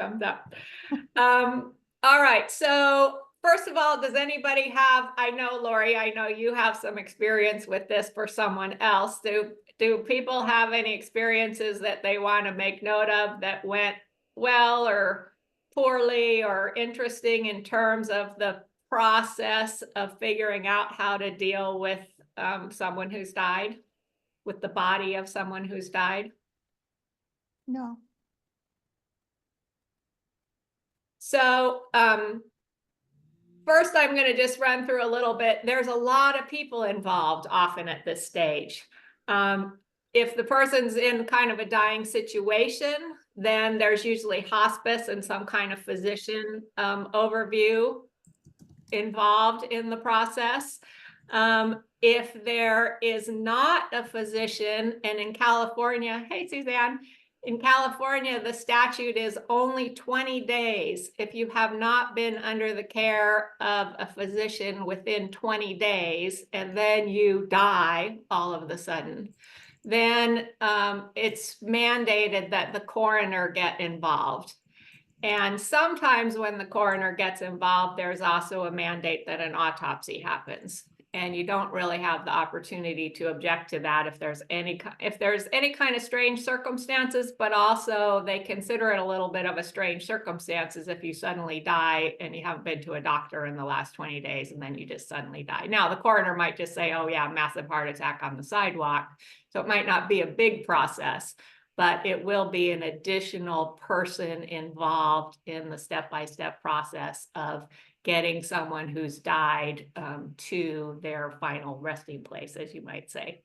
Thumbs up. All right. So first of all, does anybody have, I know, Lori, I know you have some experience with this for someone else. Do people have any experiences that they want to make note of that went well or poorly or interesting in terms of the process of figuring out how to deal with someone who's died, with the body of someone who's died? No. So first, I'm going to just run through a little bit. There's a lot of people involved often at this stage. If the person's in kind of a dying situation, then there's usually hospice and some kind of physician overview involved in the process. If there is not a physician, and in California, hey, Suzanne, in California, the statute is only 20 days. If you have not been under the care of a physician within 20 days, and then you die all of a sudden, then it's mandated that the coroner get involved. And sometimes when the coroner gets involved, there's also a mandate that an autopsy happens. And you don't really have the opportunity to object to that if there's any kind of strange circumstances, but also they consider it a little bit of a strange circumstances if you suddenly die and you haven't been to a doctor in the last 20 days and then you just suddenly die. Now, the coroner might just say, oh yeah, massive heart attack on the sidewalk. So it might not be a big process, but it will be an additional person involved in the step-by-step process of getting someone who's died to their final resting place, as you might say.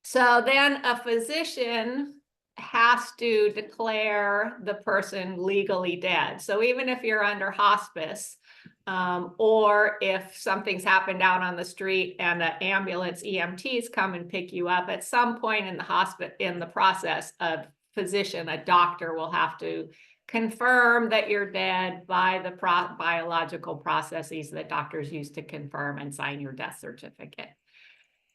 So then a physician has to declare the person legally dead. So even if you're under hospice, or if something's happened out on the street and an ambulance EMTs come and pick you up, at some point in the hospital, in the process, a physician, a doctor will have to confirm that you're dead by the biological processes that doctors use to confirm and sign your death certificate.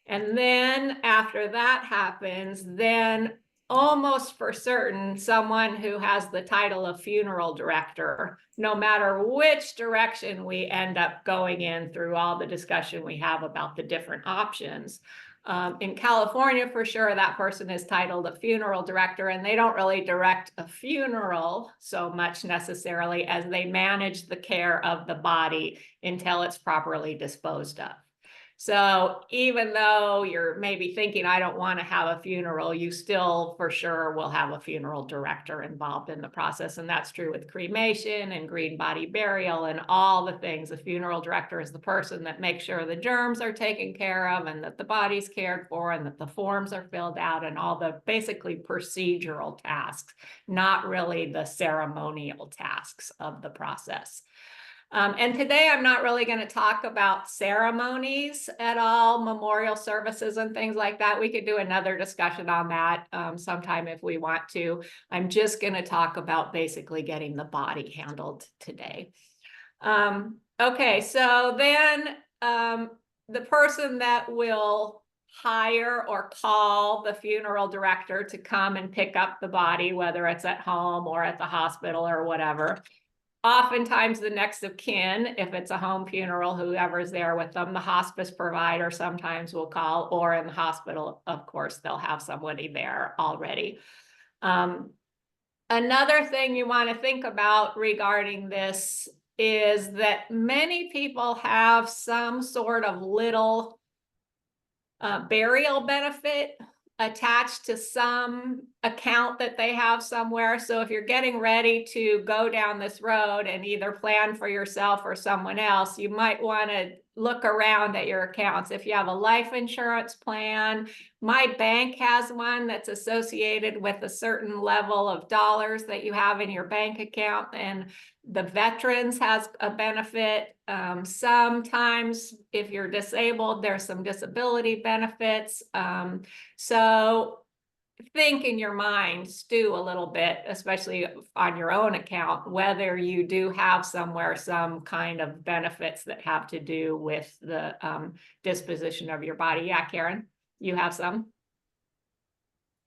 And then after that happens, then almost for certain, someone who has the title of funeral director, no matter which direction we end up going in through all the discussion we have about the different options. In California, for sure, that person is titled a funeral director, and they don't really direct a funeral so much necessarily as they manage the care of the body until it's properly disposed of. So even though you're maybe thinking, I don't want to have a funeral, you still for sure will have a funeral director involved in the process. And that's true with cremation and green body burial and all the things. The funeral director is the person that makes sure the germs are taken care of and that the body's cared for and that the forms are filled out and all the basically procedural tasks, not really the ceremonial tasks of the process. And today I'm not really going to talk about ceremonies at all, memorial services and things like that. We could do another discussion on that sometime if we want to. I'm just going to talk about basically getting the body handled today. Okay, so then the person that will hire or call the funeral director to come and pick up the body, whether it's at home or at the hospital or whatever. Oftentimes the next of kin, if it's a home funeral, whoever's there with them, the hospice provider sometimes will call, or in the hospital, of course, they'll have somebody there already. Another thing you want to think about regarding this is that many people have some sort of little burial benefit attached to some account that they have somewhere. So if you're getting ready to go down this road and either plan for yourself or someone else, you might want to look around at your accounts. If you have a life insurance plan, my bank has one that's associated with a certain level of dollars that you have in your bank account, and the veterans has a benefit. Sometimes if you're disabled, there's some disability benefits. So think in your mind, stew a little bit, especially on your own account, whether you do have somewhere some kind of benefits that have to do with the disposition of your body. Yeah, Karen, you have some?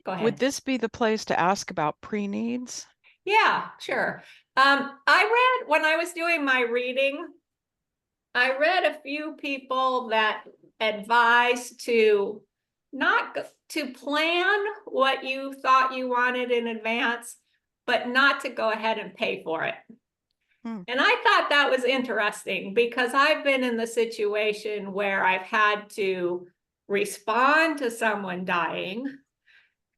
Go ahead. Would this be the place to ask about pre-needs? Yeah, sure. When I was doing my reading, I read a few people that advise to not to plan what you thought you wanted in advance, but not to go ahead and pay for it. Hmm. And I thought that was interesting because I've been in the situation where I've had to respond to someone dying.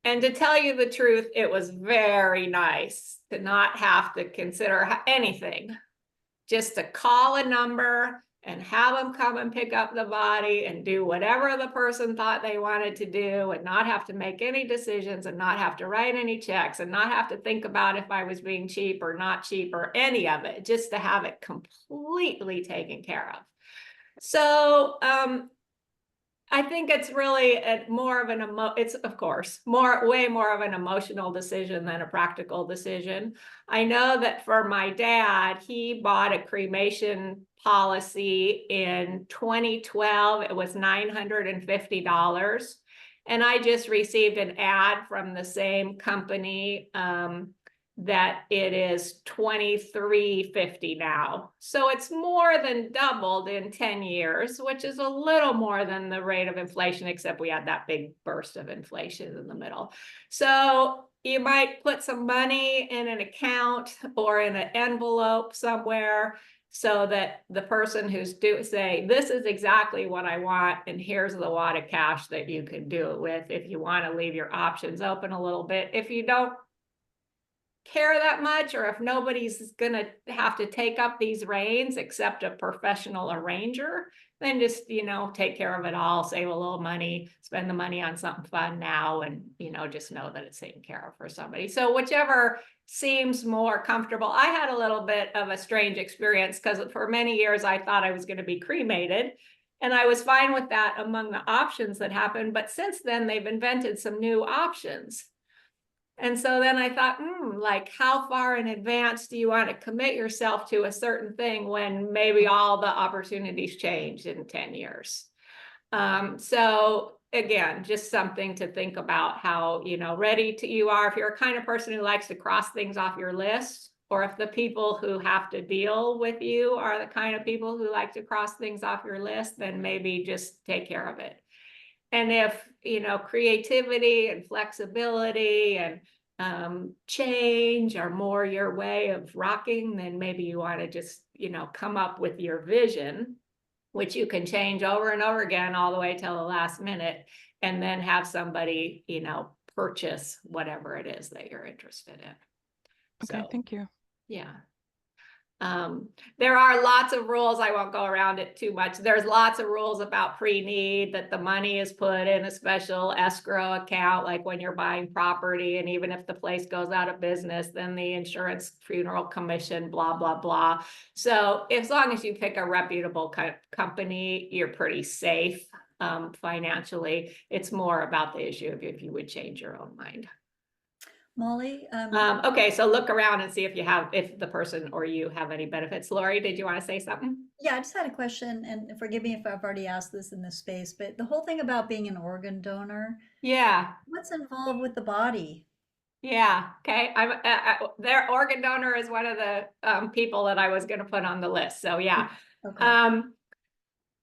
And to tell you the truth, it was very nice to not have to consider anything, just to call a number and have them come and pick up the body and do whatever the person thought they wanted to do and not have to make any decisions and not have to write any checks and not have to think about if I was being cheap or not cheap or any of it, just to have it completely taken care of. So I think it's really more of it's of course way more of an emotional decision than a practical decision. I know that for my dad, he bought a cremation policy in 2012. It was $950. And I just received an ad from the same company that it is $23.50 now. So it's more than doubled in 10 years, which is a little more than the rate of inflation, except we had that big burst of inflation in the middle. So you might put some money in an account or in an envelope somewhere so that the person who's say, this is exactly what I want, and here's the wad of cash that you can do it with if you want to leave your options open a little bit. If you don't care that much, or if nobody's going to have to take up these reins except a professional arranger, then just, take care of it all, save a little money, spend the money on something fun now, and, just know that it's taken care of for somebody. So whichever seems more comfortable. I had a little bit of a strange experience because for many years I thought I was going to be cremated. And I was fine with that among the options that happened. But since then, they've invented some new options. And so then I thought, like, how far in advance do you want to commit yourself to a certain thing when maybe all the opportunities change in 10 years? So again, just something to think about how, ready you are. If you're a kind of person who likes to cross things off your list, or if the people who have to deal with you are the kind of people who like to cross things off your list, then maybe just take care of it. And if, creativity and flexibility and change are more your way of rocking, then maybe you want to just, come up with your vision, which you can change over and over again all the way till the last minute, and then have somebody, purchase whatever it is that you're interested in. Okay, So, thank you. yeah. There are lots of rules. I won't go around it too much. There's lots of rules about pre-need, that the money is put in a special escrow account, like when you're buying property. And even if the place goes out of business, then the insurance funeral commission, blah, blah, blah. So as long as you pick a reputable company, you're pretty safe financially. It's more about the issue of if you would change your own mind. Molly, Okay, so look around and see if the person or you have any benefits. Lori, did you want to say something? yeah, I just had a question, and forgive me if I've already asked this in this space, but the whole thing about being an organ donor, Yeah, what's involved with the body? yeah. Okay, their organ donor is one of the people that I was going to put on the list. So yeah. Okay.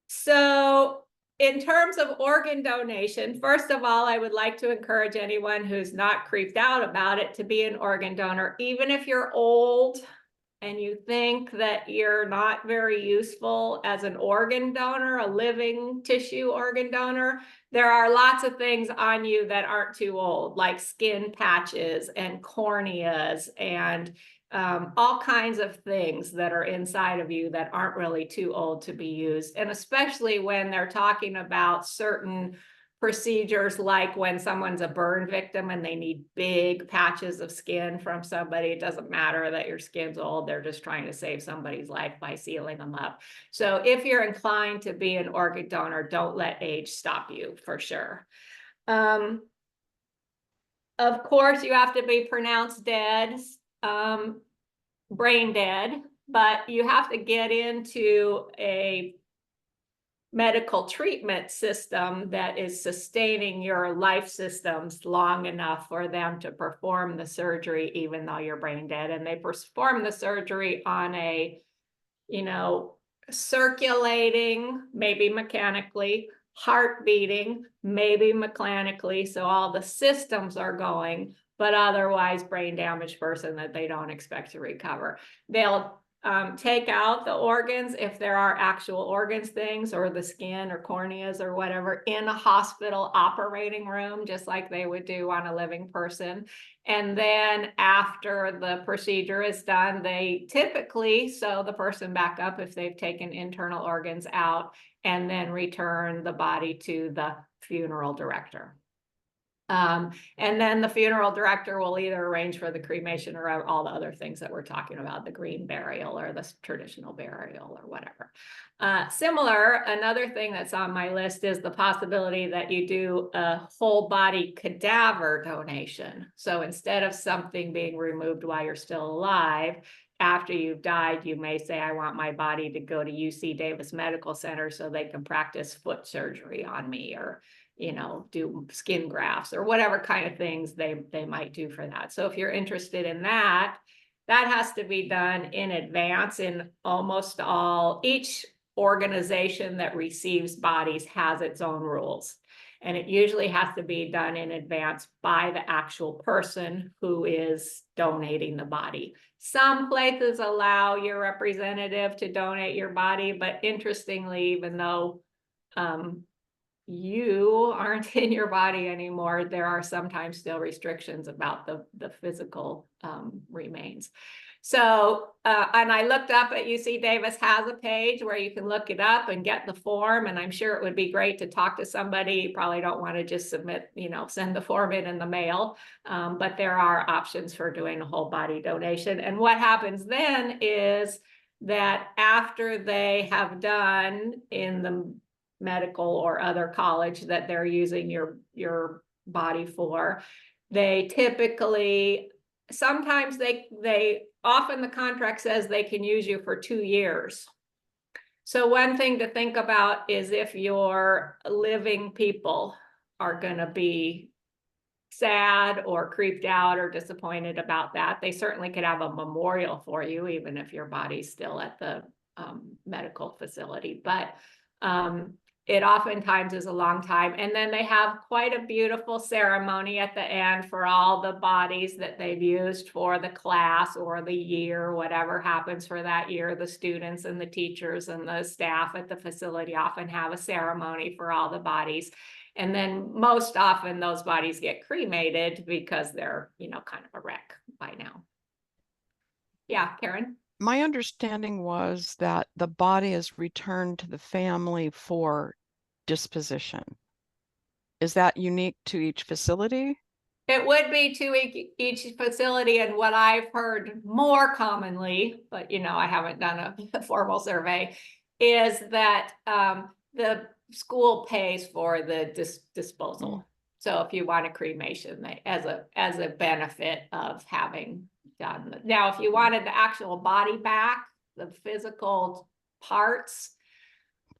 So in terms of organ donation, first of all, I would like to encourage anyone who's not creeped out about it to be an organ donor, even if you're old and you think that you're not very useful as an organ donor, a living tissue organ donor. There are lots of things on you that aren't too old, like skin patches and corneas and all kinds of things that are inside of you that aren't really too old to be used. And especially when they're talking about certain procedures, like when someone's a burn victim and they need big patches of skin from somebody. It doesn't matter that your skin's old. They're just trying to save somebody's life by sealing them up. So if you're inclined to be an organ donor, don't let age stop you, for sure. Of course, you have to be pronounced dead, brain dead, but you have to get into a medical treatment system that is sustaining your life systems long enough for them to perform the surgery, even though you're brain dead. And they perform the surgery on a, you know, circulating, maybe mechanically, heart beating, maybe mechanically. So all the systems are going, but otherwise brain damaged person that they don't expect to recover. They'll take out the organs if there are actual organs things, or the skin or corneas or whatever, in a hospital operating room, just like they would do on a living person. And then after the procedure is done, they typically sew the person back up if they've taken internal organs out, and then return the body to the funeral director. And then the funeral director will either arrange for the cremation or all the other things that we're talking about, the green burial or the traditional burial or whatever. Similar, another thing that's on my list is the possibility that you do a whole body cadaver donation. So instead of something being removed while you're still alive, after you've died, you may say, I want my body to go to UC Davis Medical Center so they can practice foot surgery on me, or, you know, do skin grafts or whatever kind of things they might do for that. So if you're interested in that, that has to be done in advance. In almost all, each organization that receives bodies has its own rules. And it usually has to be done in advance by the actual person who is donating the body. Some places allow your representative to donate your body, but interestingly, even though you aren't in your body anymore, there are sometimes still restrictions about the physical remains. So, and I looked up at UC Davis has a page where you can look it up and get the form. And I'm sure it would be great to talk to somebody. You probably don't want to just submit, you know, send the form in the mail. But there are options for doing a whole body donation. And what happens then is that after they have done in the medical or other college that they're using your body for, they typically, sometimes they often the contract says they can use you for 2 years. So one thing to think about is if your living people are going to be sad or creeped out or disappointed about that, they certainly could have a memorial for you, even if your body's still at the medical facility. But it oftentimes is a long time. And then they have quite a beautiful ceremony at the end for all the bodies that they've used for the class or the year, whatever happens for that year. The students and the teachers and the staff at the facility often have a ceremony for all the bodies. And then most often those bodies get cremated because they're, you know, kind of a wreck by now. Yeah, Karen? My understanding was that the body is returned to the family for disposition. Is that unique to each facility? It would be to each facility, and what I've heard more commonly, but you know, I haven't done a formal survey, is that the school pays for the disposal. So if you want a cremation, as a benefit of having done. Now, if you wanted the actual body back, the physical parts,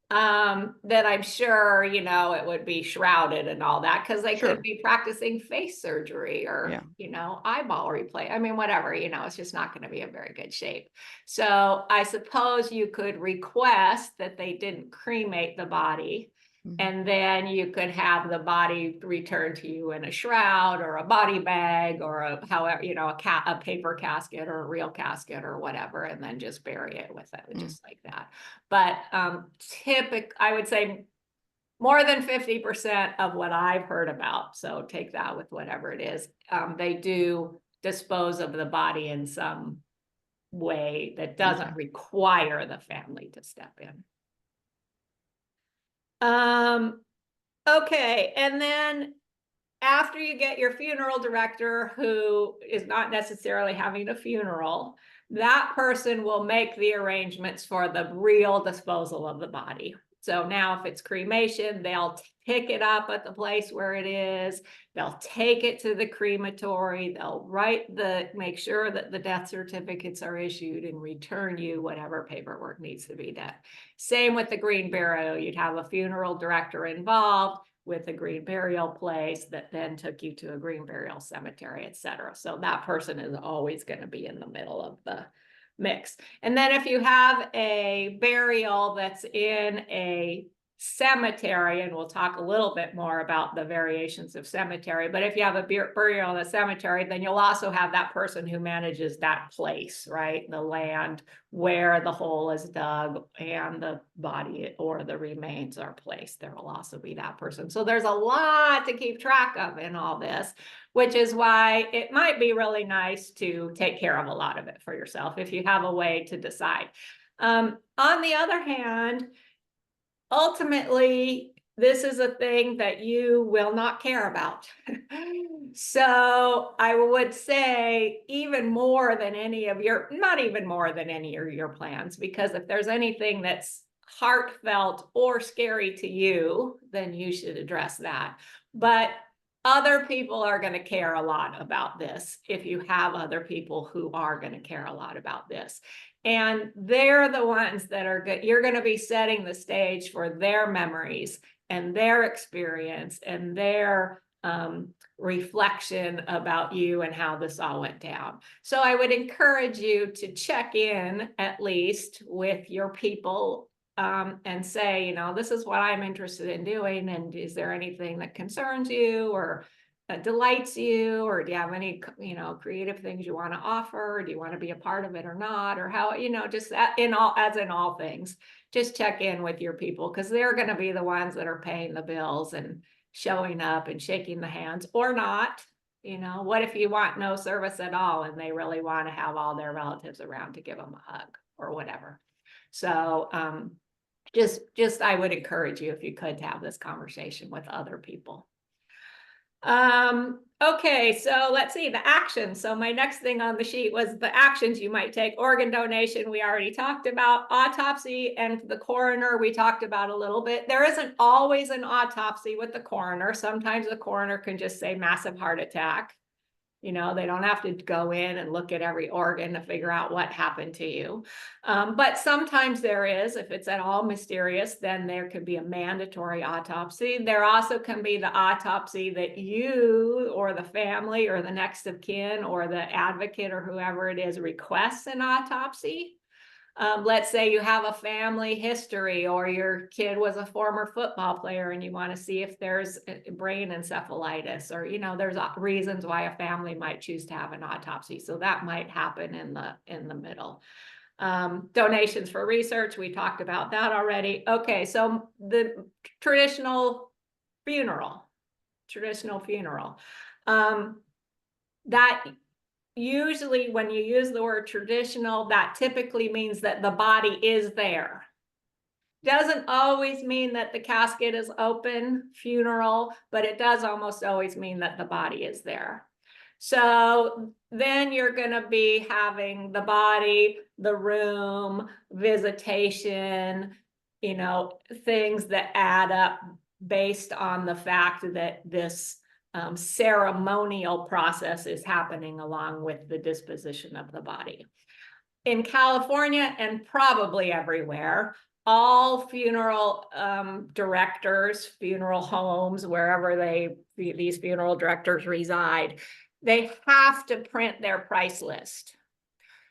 that I'm sure, you know, it would be shrouded and all that, because they Sure. could be practicing face surgery or, Yeah. you know, eyeball replay. I mean, whatever, you know, it's just not going to be in very good shape. So I suppose you could request that they didn't cremate the body. And then you could have the body returned to you in a shroud or a body bag or a, however, you know, a paper casket or a real casket or whatever, and then just bury it with it, just like that. But I would say more than 50% of what I've heard about, so take that with whatever it is, they do dispose of the body in some way that doesn't require the family to step in. Okay, and then after you get your funeral director, who is not necessarily having a funeral, that person will make the arrangements for the real disposal of the body. So now if it's cremation, they'll pick it up at the place where it is. They'll take it to the crematory. They'll make sure that the death certificates are issued and return you whatever paperwork needs to be done. Same with the green burial. You'd have a funeral director involved with a green burial place that then took you to a green burial cemetery, et cetera. So that person is always going to be in the middle of the mix. And then if you have a burial that's in a cemetery, and we'll talk a little bit more about the variations of cemetery, but if you have a burial in a cemetery, then you'll also have that person who manages that place, right? The land where the hole is dug and the body or the remains are placed. There will also be that person. So there's a lot to keep track of in all this, which is why it might be really nice to take care of a lot of it for yourself if you have a way to decide. On the other hand, ultimately, this is a thing that you will not care about. So I would say even more than any of your, not even more than any of your plans, because if there's anything that's heartfelt or scary to you, then you should address that. But other people are going to care a lot about this if you have other people who are going to care a lot about this. And they're the ones that are good. You're going to be setting the stage for their memories and their experience and their reflection about you and how this all went down. So I would encourage you to check in at least with your people and say, you know, this is what I'm interested in doing. And is there anything that concerns you or delights you, or do you have any, you know, creative things you want to offer? Do you want to be a part of it or not? Or how, you know, just in all things, just check in with your people, because they're going to be the ones that are paying the bills and showing up and shaking the hands or not. You know, what if you want no service at all and they really want to have all their relatives around to give them a hug or whatever? So just I would encourage you, if you could, to have this conversation with other people. Okay, so let's see the actions. So my next thing on the sheet was the actions you might take. Organ donation, we already talked about. Autopsy and the coroner, we talked about a little bit. There isn't always an autopsy with the coroner. Sometimes the coroner can just say massive heart attack. You know, they don't have to go in and look at every organ to figure out what happened to you. But sometimes there is, if it's at all mysterious, then there could be a mandatory autopsy. There also can be the autopsy that you or the family or the next of kin or the advocate or whoever it is requests an autopsy. Let's say you have a family history, or your kid was a former football player and you want to see if there's brain encephalitis, or, you know, there's reasons why a family might choose to have an autopsy. So that might happen in the middle. Donations for research, we talked about that already. Okay, so the traditional funeral, that usually when you use the word traditional, that typically means that the body is there. Doesn't always mean that the casket is open, funeral, but it does almost always mean that the body is there. So then you're going to be having the body, the room, visitation, you know, things that add up based on the fact that this ceremonial process is happening along with the disposition of the body. In California and probably everywhere, all funeral directors, funeral homes, wherever these funeral directors reside, they have to print their price list.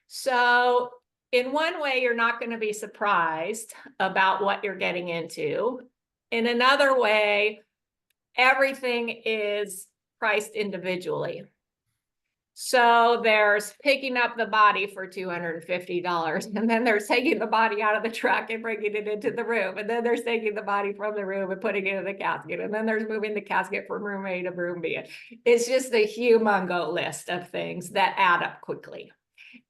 So in one way, you're not going to be surprised about what you're getting into. In another way, everything is priced individually. So there's picking up the body for $250, and then there's taking the body out of the truck and bringing it into the room, and then there's taking the body from the room and putting it in the casket, and then there's moving the casket from room A to room B. It's just a humongo list of things that add up quickly.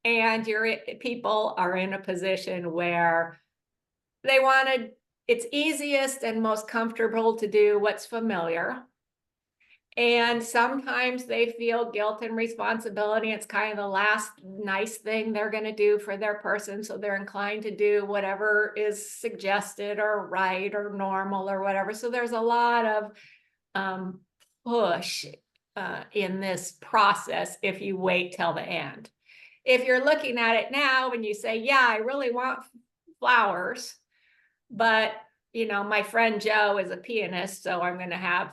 And your people are in a position where they wanted, it's easiest and most comfortable to do what's familiar. And sometimes they feel guilt and responsibility. It's kind of the last nice thing they're going to do for their person. So they're inclined to do whatever is suggested or right or normal or whatever. So there's a lot of push in this process if you wait till the end. If you're looking at it now and you say, yeah, I really want flowers, but you know, my friend Joe is a pianist, so I'm going to have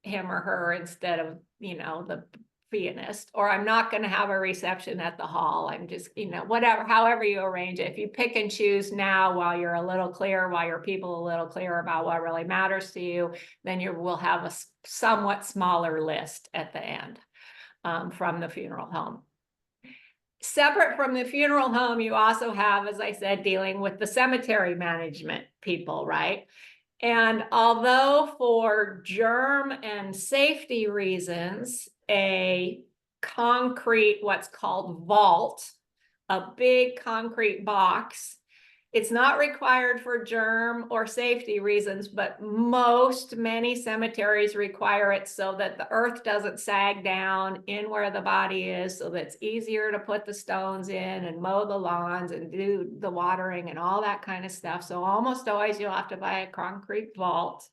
him or her instead of, you know, the pianist, or I'm not going to have a reception at the hall. I'm just, you know, whatever, however you arrange it. If you pick and choose now while you're a little clear, while your people a little clear about what really matters to you, then you will have a somewhat smaller list at the end from the funeral home. Separate from the funeral home, you also have, as I said, dealing with the cemetery management people, right? And although for germ and safety reasons, a concrete, what's called vault, a big concrete box, it's not required for germ or safety reasons, but many cemeteries require it so that the earth doesn't sag down in where the body is, so that it's easier to put the stones in and mow the lawns and do the watering and all that kind of stuff. So almost always you'll have to buy a concrete vault,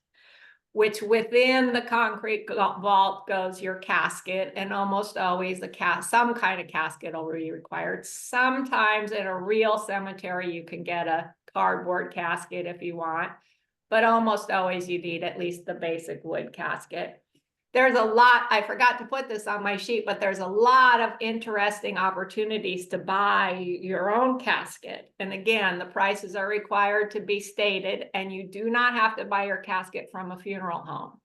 which within the concrete vault goes your casket, and almost always some kind of casket will be required. Sometimes in a real cemetery, you can get a cardboard casket if you want, but almost always you need at least the basic wood casket. There's a lot, I forgot to put this on my sheet, but there's a lot of interesting opportunities to buy your own casket. And again, the prices are required to be stated, and you do not have to buy your casket from a funeral home.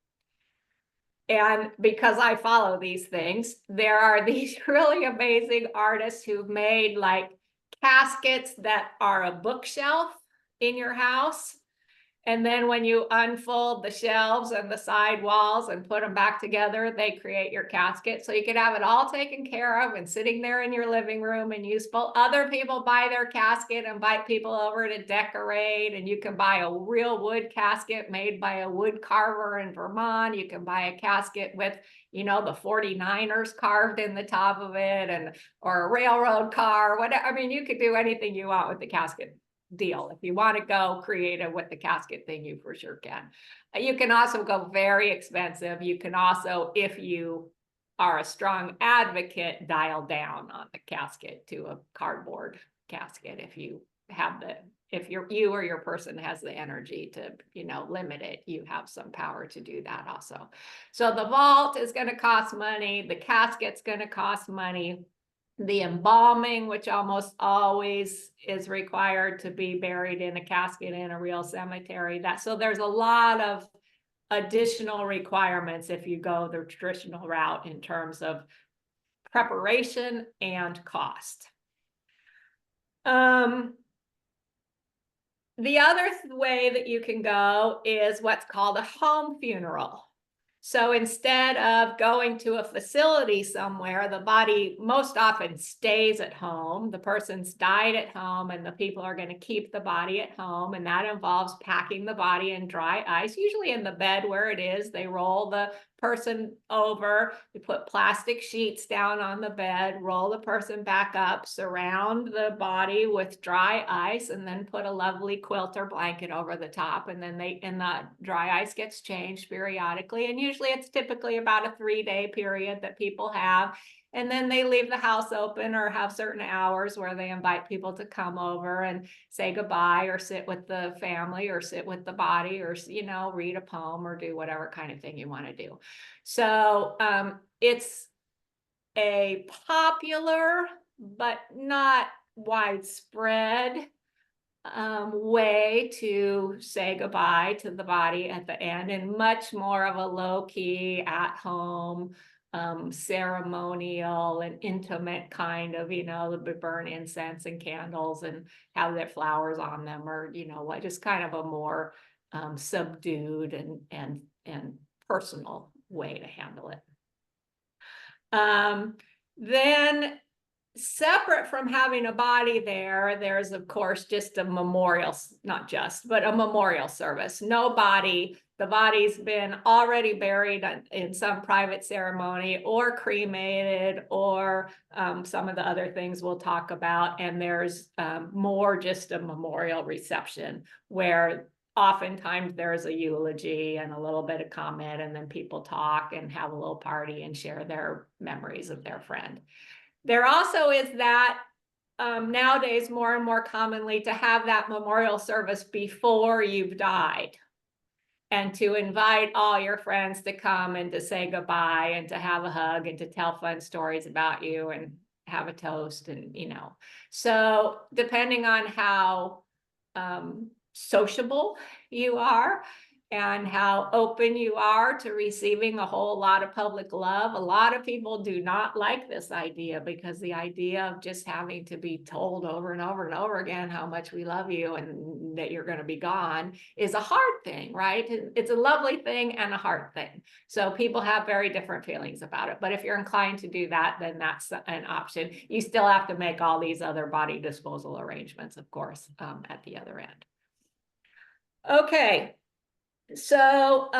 And because I follow these things, there are these really amazing artists who've made like caskets that are a bookshelf in your house. And then when you unfold the shelves and the side walls and put them back together, they create your casket. So you could have it all taken care of and sitting there in your living room and useful. Other people buy their casket, invite people over to decorate, and you can buy a real wood casket made by a wood carver in Vermont. You can buy a casket with, you know, the 49ers carved in the top of it, and or a railroad car, whatever. I mean, you could do anything you want with the casket deal. If you want to go creative with the casket thing, you for sure can. You can also go very expensive. You can also, if you are a strong advocate, dial down on the casket to a cardboard casket if you have the, if you or your person has the energy to, you know, limit it, you have some power to do that also. So the vault is going to cost money. The casket's going to cost money. The embalming, which almost always is required to be buried in a casket in a real cemetery. So there's a lot of additional requirements if you go the traditional route in terms of preparation and cost. The other way that you can go is what's called a home funeral. So instead of going to a facility somewhere, the body most often stays at home. The person's died at home, and the people are going to keep the body at home. And that involves packing the body in dry ice, usually in the bed where it is. They roll the person over, they put plastic sheets down on the bed, roll the person back up, surround the body with dry ice, and then put a lovely quilt or blanket over the top. And then the dry ice gets changed periodically. And usually it's typically about a 3-day period that people have. And then they leave the house open or have certain hours where they invite people to come over and say goodbye or sit with the family or sit with the body or, you know, read a poem or do whatever kind of thing you want to do. So it's a popular but not widespread way to say goodbye to the body at the end, and much more of a low-key, at-home, ceremonial and intimate kind of, you know, burn incense and candles and have their flowers on them, or, you know, like just kind of a more subdued and personal way to handle it. Then separate from having a body there, there's of course just a memorial, not just, but a memorial service. No body the body's been already buried in some private ceremony or cremated or some of the other things we'll talk about. And there's more just a memorial reception where oftentimes there's a eulogy and a little bit of comment, and then people talk and have a little party and share their memories of their friend. There also is that nowadays more and more commonly to have that memorial service before you've died, and to invite all your friends to come and to say goodbye and to have a hug and to tell fun stories about you and have a toast. And, you know, so depending on how sociable you are and how open you are to receiving a whole lot of public love, a lot of people do not like this idea, because the idea of just having to be told over and over and over again how much we love you and that you're going to be gone is a hard thing, right? It's a lovely thing and a hard thing. So people have very different feelings about it. But if you're inclined to do that, then that's an option. You still have to make all these other body disposal arrangements, of course, at the other end. Okay. So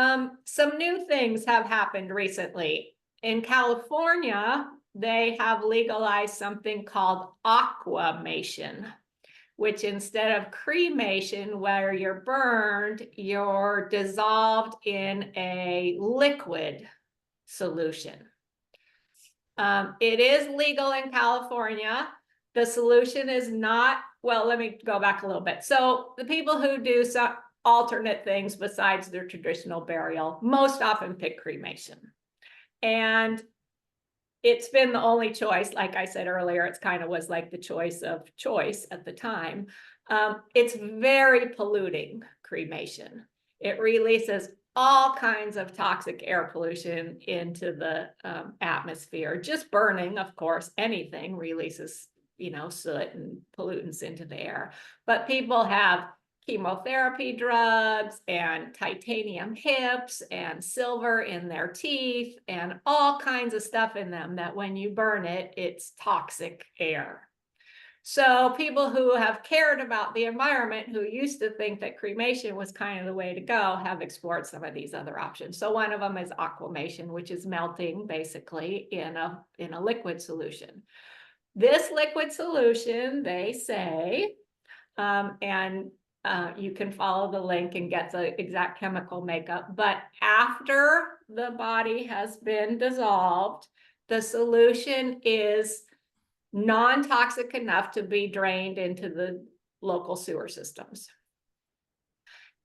some new things have happened recently. In California, they have legalized something called aquamation, which instead of cremation, where you're burned, you're dissolved in a liquid solution. It is legal in California. The solution is not, well, let me go back a little bit. So the people who do some alternate things besides their traditional burial most often pick cremation. And it's been the only choice. Like I said earlier, it's kind of was like the choice of choice at the time. It's very polluting, cremation. It releases all kinds of toxic air pollution into the atmosphere. Just burning, of course, anything releases, you know, soot and pollutants into the air. But people have chemotherapy drugs and titanium hips and silver in their teeth and all kinds of stuff in them that when you burn it, it's toxic air. So people who have cared about the environment, who used to think that cremation was kind of the way to go, have explored some of these other options. So one of them is aquamation, which is melting basically in a liquid solution. This liquid solution, they say, you can follow the link and get the exact chemical makeup. But after the body has been dissolved, the solution is non-toxic enough to be drained into the local sewer systems.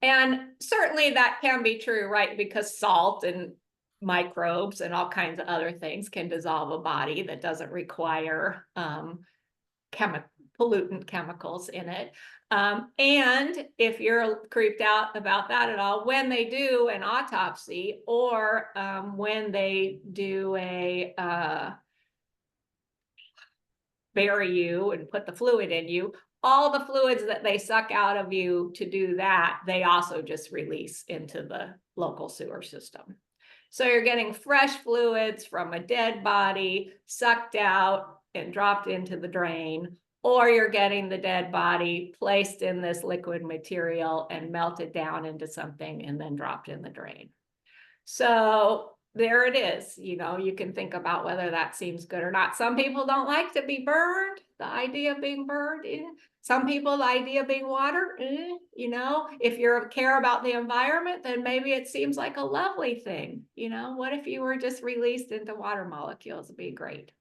And certainly that can be true, right? Because salt and microbes and all kinds of other things can dissolve a body that doesn't require pollutant chemicals in it. And if you're creeped out about that at all, when they do an autopsy or when they do a bury you and put the fluid in you, all the fluids that they suck out of you to do that, they also just release into the local sewer system. So you're getting fresh fluids from a dead body sucked out and dropped into the drain, or you're getting the dead body placed in this liquid material and melted down into something and then dropped in the drain. So there it is. You know, you can think about whether that seems good or not. Some people don't like to be burned, the idea of being burned. Some people, the idea of being water, you know, if you care about the environment, then maybe it seems like a lovely thing. You know, what if you were just released into water molecules? It'd be great.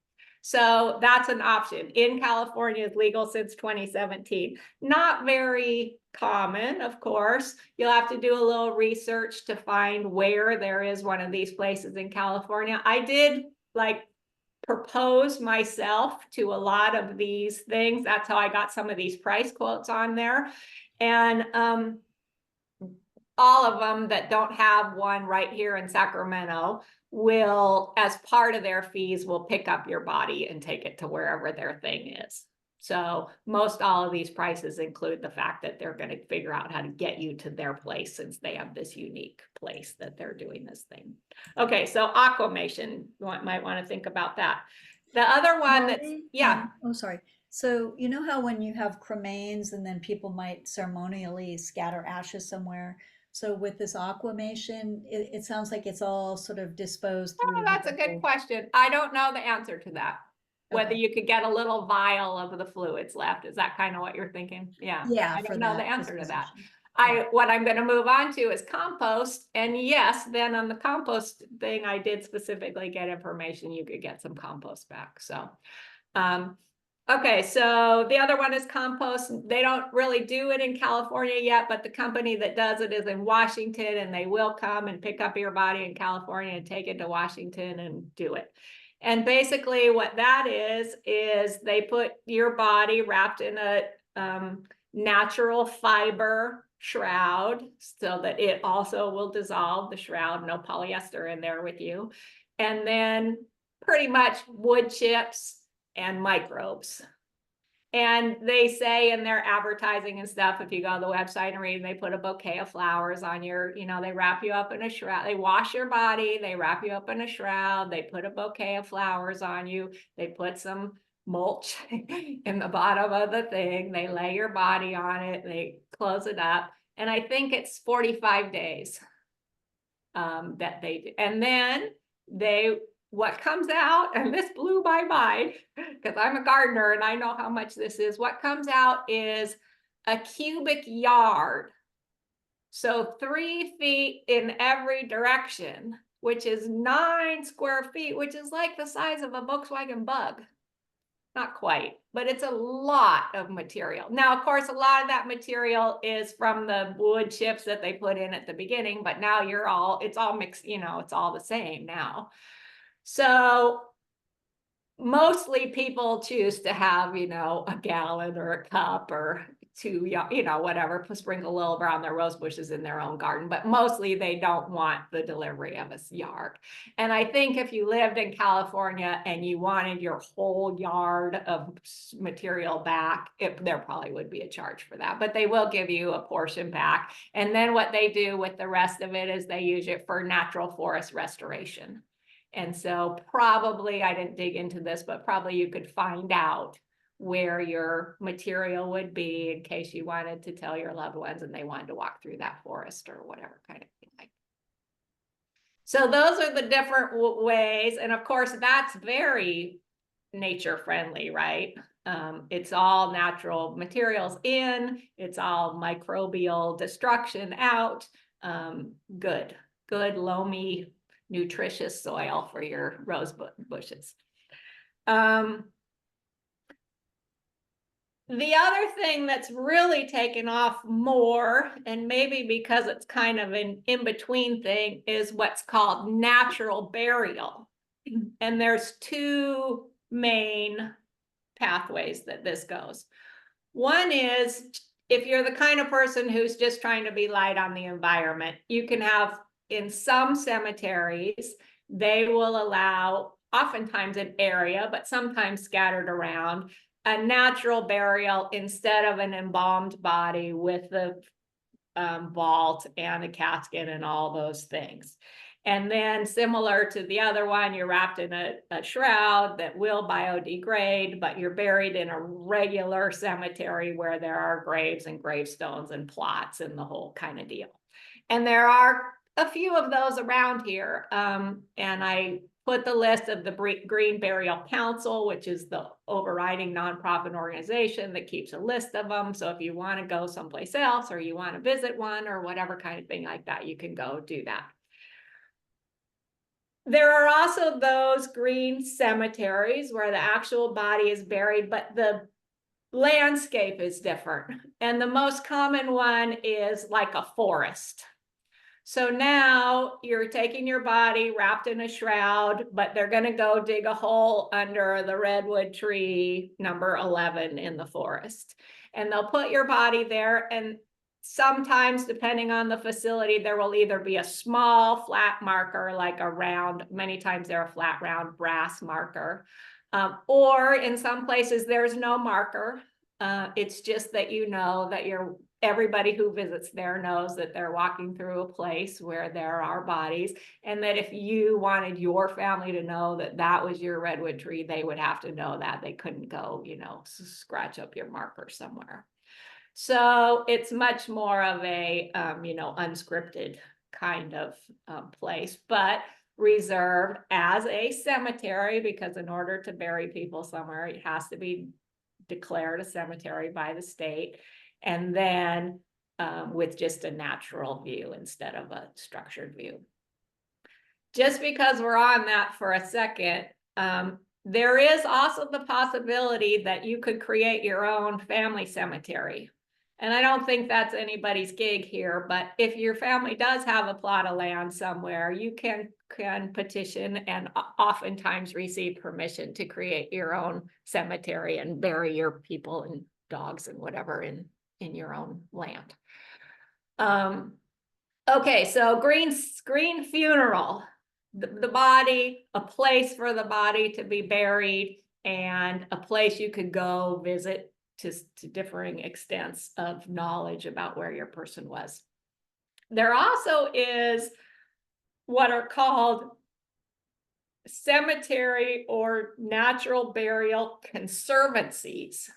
So that's an option. In California, it's legal since 2017. Not very common, of course. You'll have to do a little research to find where there is one of these places in California. I did propose myself to a lot of these things. That's how I got some of these price quotes on there. And all of them that don't have one right here in Sacramento will, as part of their fees, will pick up your body and take it to wherever their thing is. So most all of these prices include the fact that they're going to figure out how to get you to their place, since they have this unique place that they're doing this thing. Okay, so aquamation, you might want to think about that. The other one that's, yeah. Oh, sorry. So you know how when you have cremains and then people might ceremonially scatter ashes somewhere, So with this aquamation, it sounds like it's all sort of disposed Oh, through. that's a good question. I don't know the answer to that. Whether Okay. you could get a little vial of the fluids left. Is that kind of what you're thinking? Yeah. Yeah, I for don't know the that answer to that. disposition. Yeah. What I'm going to move on to is compost. And yes, then on the compost thing, I did specifically get information. You could get some compost back. So, okay, so the other one is compost. They don't really do it in California yet, but the company that does it is in Washington, and they will come and pick up your body in California and take it to Washington and do it. And basically what that is they put your body wrapped in a natural fiber shroud so that it also will dissolve the shroud, no polyester in there with you. And then pretty much wood chips and microbes. And they say in their advertising and stuff, if you go to the website and read, they put a bouquet of flowers on your, they wrap you up in a shroud. They wash your body, they wrap you up in a shroud, they put a bouquet of flowers on you, they put some mulch in the bottom of the thing, they lay your body on it, they close it up. And I think it's 45 days that they do. And then what comes out, and this blew my mind because I'm a gardener and I know how much this is. What comes out is a cubic yard. So 3 feet in every direction, which is 9 square feet, which is like the size of a Volkswagen Bug. Not quite, but it's a lot of material. Now, of course, a lot of that material is from the wood chips that they put in at the beginning, but now it's all mixed, it's all the same now. So mostly people choose to have, a gallon or a cup or 2, whatever, sprinkle a little around their rose bushes in their own garden, but mostly they don't want the delivery of a yard. And I think if you lived in California and you wanted your whole yard of material back, there probably would be a charge for that, but they will give you a portion back. And then what they do with the rest of it is they use it for natural forest restoration. And so probably, I didn't dig into this, but probably you could find out where your material would be in case you wanted to tell your loved ones and they wanted to walk through that forest or whatever kind of thing. So those are the different ways. And of course, that's very nature friendly, right? It's all natural materials in, it's all microbial destruction out. Good, loamy, nutritious soil for your rose bushes. The other thing that's really taken off more, and maybe because it's kind of an in-between thing, is what's called natural burial. And there's 2 main pathways that this goes. One is if you're the kind of person who's just trying to be light on the environment, you can have, in some cemeteries, they will allow, oftentimes an area, but sometimes scattered around, a natural burial instead of an embalmed body with the vault and a casket and all those things. And then similar to the other one, you're wrapped in a shroud that will biodegrade, but you're buried in a regular cemetery where there are graves and gravestones and plots and the whole kind of deal. And there are a few of those around here. And I put the list of the Green Burial Council, which is the overriding nonprofit organization that keeps a list of them. So if you want to go someplace else or you want to visit one or whatever kind of thing like that, you can go do that. There are also those green cemeteries where the actual body is buried, but the landscape is different. And the most common one is like a forest. So now you're taking your body wrapped in a shroud, but they're going to go dig a hole under the redwood tree number 11 in the forest. And they'll put your body there. And sometimes, depending on the facility, there will either be a small flat marker, like a round, many times they're a flat round brass marker. Or in some places, there's no marker. It's just that that everybody who visits there knows that they're walking through a place where there are bodies, and that if you wanted your family to know that that was your redwood tree, they would have to know that. They couldn't go, scratch up your marker somewhere. So it's much more of a, unscripted kind of place, but reserved as a cemetery, because in order to bury people somewhere, it has to be declared a cemetery by the state. And then with just a natural view instead of a structured view. Just because we're on that for a second, there is also the possibility that you could create your own family cemetery. And I don't think that's anybody's gig here, but if your family does have a plot of land somewhere, you can petition and oftentimes receive permission to create your own cemetery and bury your people and dogs and whatever in your own land. Okay, so green funeral, the body, a place for the body to be buried, and a place you could go visit to differing extents of knowledge about where your person was. There also is what are called cemetery or natural burial conservancies.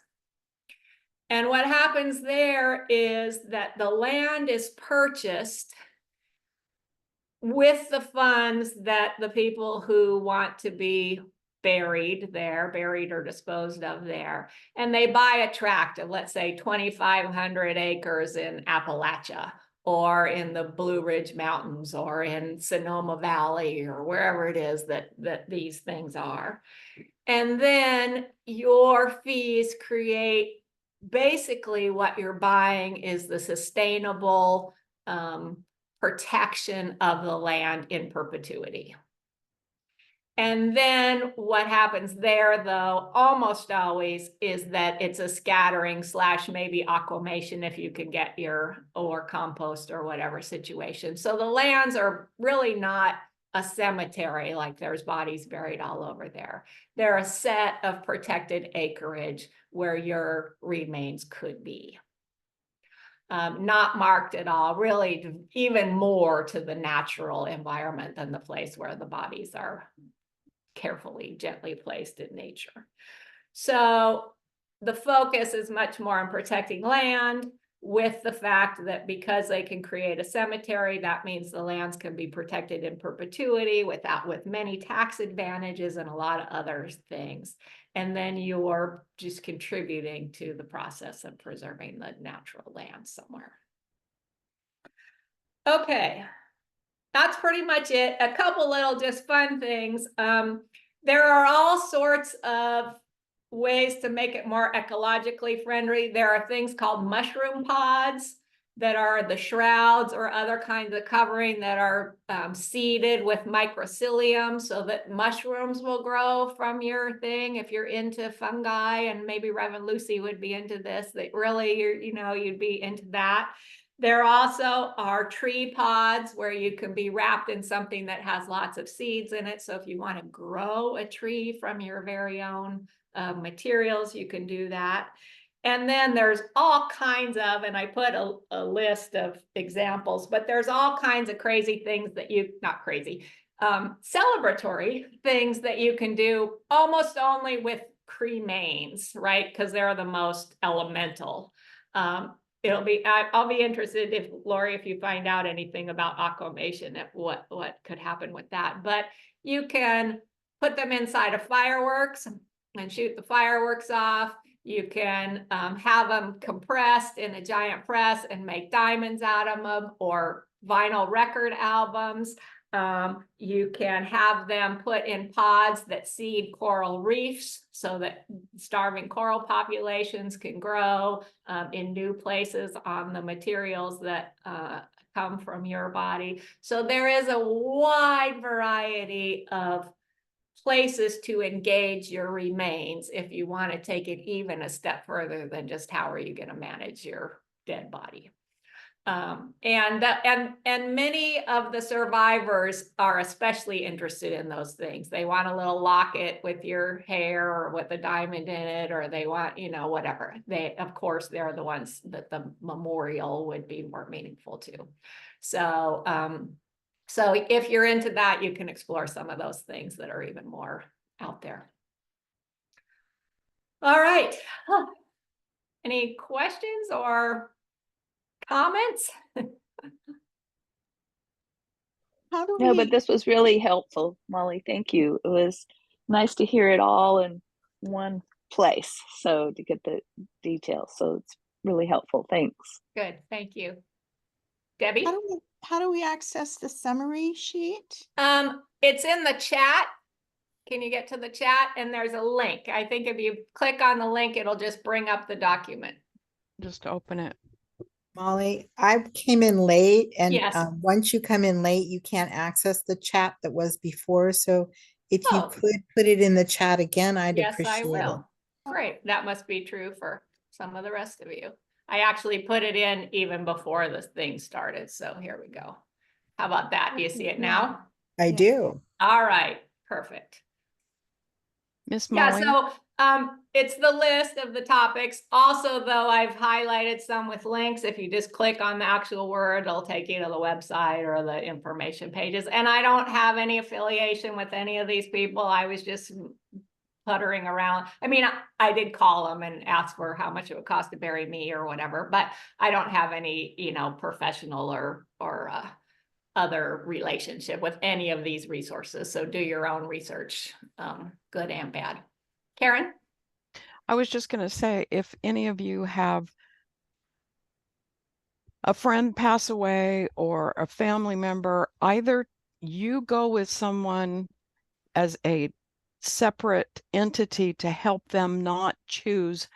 And what happens there is that the land is purchased with the funds that the people who want to be buried or disposed of there, and they buy a tract of, let's say, 2,500 acres in Appalachia or in the Blue Ridge Mountains or in Sonoma Valley or wherever it is that these things are. And then your fees create basically what you're buying is the sustainable protection of the land in perpetuity. And then what happens there, though, almost always, is that it's a scattering / maybe aquamation if you can get or compost or whatever situation. So the lands are really not a cemetery, like there's bodies buried all over there. They're a set of protected acreage where your remains could be. Not marked at all, really even more to the natural environment than the place where the bodies are carefully, gently placed in nature. So the focus is much more on protecting land, with the fact that because they can create a cemetery, that means the lands can be protected in perpetuity with many tax advantages and a lot of other things. And then you're just contributing to the process of preserving the natural land somewhere. Okay, that's pretty much it. A couple little just fun things. There are all sorts of ways to make it more ecologically friendly. There are things called mushroom pods that are the shrouds or other kinds of covering that are seeded with mycelium so that mushrooms will grow from your thing. If you're into fungi, and maybe Reverend Lucy would be into this, that really you'd be into that. There also are tree pods where you can be wrapped in something that has lots of seeds in it. So if you want to grow a tree from your very own materials, you can do that. And then there's all kinds of, and I put a list of examples, but there's all kinds of crazy things that not crazy, celebratory things that you can do almost only with cremains, right? Because they're the most elemental. I'll be interested if Lori, if you find out anything about aquamation, what could happen with that. But you can put them inside of fireworks and shoot the fireworks off. You can have them compressed in a giant press and make diamonds out of them, or vinyl record albums. You can have them put in pods that seed coral reefs so that starving coral populations can grow in new places on the materials that come from your body. So there is a wide variety of places to engage your remains if you want to take it even a step further than just how are you going to manage your dead body. And many of the survivors are especially interested in those things. They want a little locket with your hair or with a diamond in it, or they want, whatever. Of course, they're the ones that the memorial would be more meaningful to. So, so if you're into that, you can explore some of those things that are even more out there. All right. Any questions or comments? How do No, we, but this was really helpful, Molly. Thank you. It was nice to hear it all in one place. So to get the details. So it's really helpful. Thanks. Good, thank you. Debbie? how do we access the summary sheet? It's in the chat. Can you get to the chat? And there's a link. I think if you click on the link, it'll just bring up the document. Just open it. Molly, I came in late and Yes. once you come in late, you can't access the chat that was before. So if you Oh. could put it in the chat again, I'd Yes, appreciate I it. will. Great, that must be true for some of the rest of you. I actually put it in even before this thing started, so here we go. How about that? Do you see it now? I Yeah. do. All right, perfect. Miss Yeah, Molly, so it's the list of the topics. Also, though, I've highlighted some with links. If you just click on the actual word, it'll take you to the website or the information pages. And I don't have any affiliation with any of these people. I was just puttering around. I mean, I did call them and ask for how much it would cost to bury me or whatever, but I don't have any, professional or other relationship with any of these resources. So do your own research, good and bad. Karen? I was just going to say, if any of you have a friend pass away or a family member, either you go with someone as a separate entity to help them not choose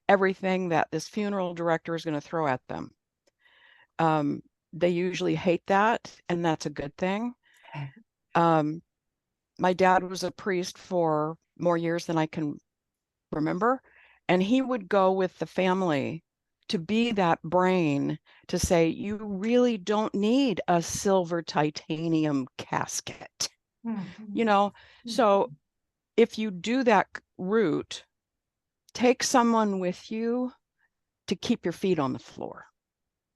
everything that this funeral director is going to throw at them. They usually hate that, and that's a good thing. My dad was a priest for more years than I can remember, and he would go with the family to be that brain to say, you really don't need a silver titanium casket. So if you do that route, take someone with you to keep your feet on the floor,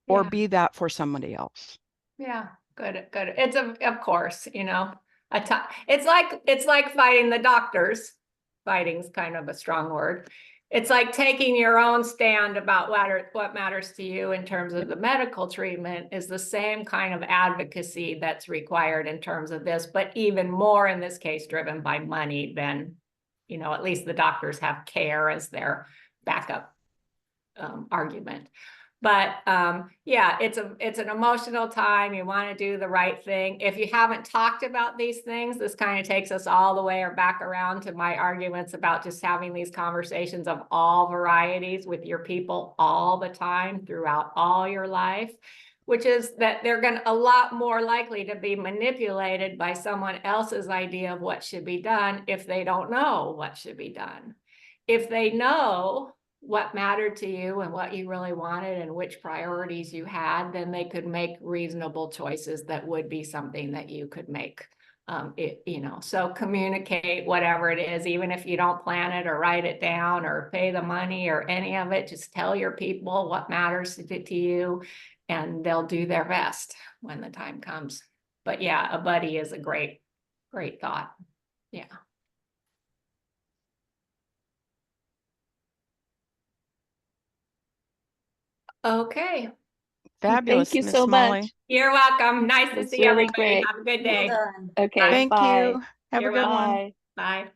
or Yeah. be that for somebody else. Yeah, good. It's of course, it's like fighting the doctors. Fighting's kind of a strong word. It's like taking your own stand about what matters to you in terms of the medical treatment is the same kind of advocacy that's required in terms of this, but even more in this case, driven by money than, at least the doctors have care as their backup argument. But yeah, it's an emotional time. You want to do the right thing. If you haven't talked about these things, this kind of takes us all the way or back around to my arguments about just having these conversations of all varieties with your people all the time throughout all your life, which is that they're a lot more likely to be manipulated by someone else's idea of what should be done if they don't know what should be done. If they know what mattered to you and what you really wanted and which priorities you had, then they could make reasonable choices that would be something that you could make. So communicate whatever it is, even if you don't plan it or write it down or pay the money or any of it, just tell your people what matters to you and they'll do their best when the time comes. But yeah, a buddy is a great thought. Yeah. Okay. Fabulous, Thank you Miss so Molly. much. You're welcome. Nice to It's see really everybody. great. Have a good Well day. done. Okay. Bye. Thank bye. you. Have You're a good one. Bye. Bye.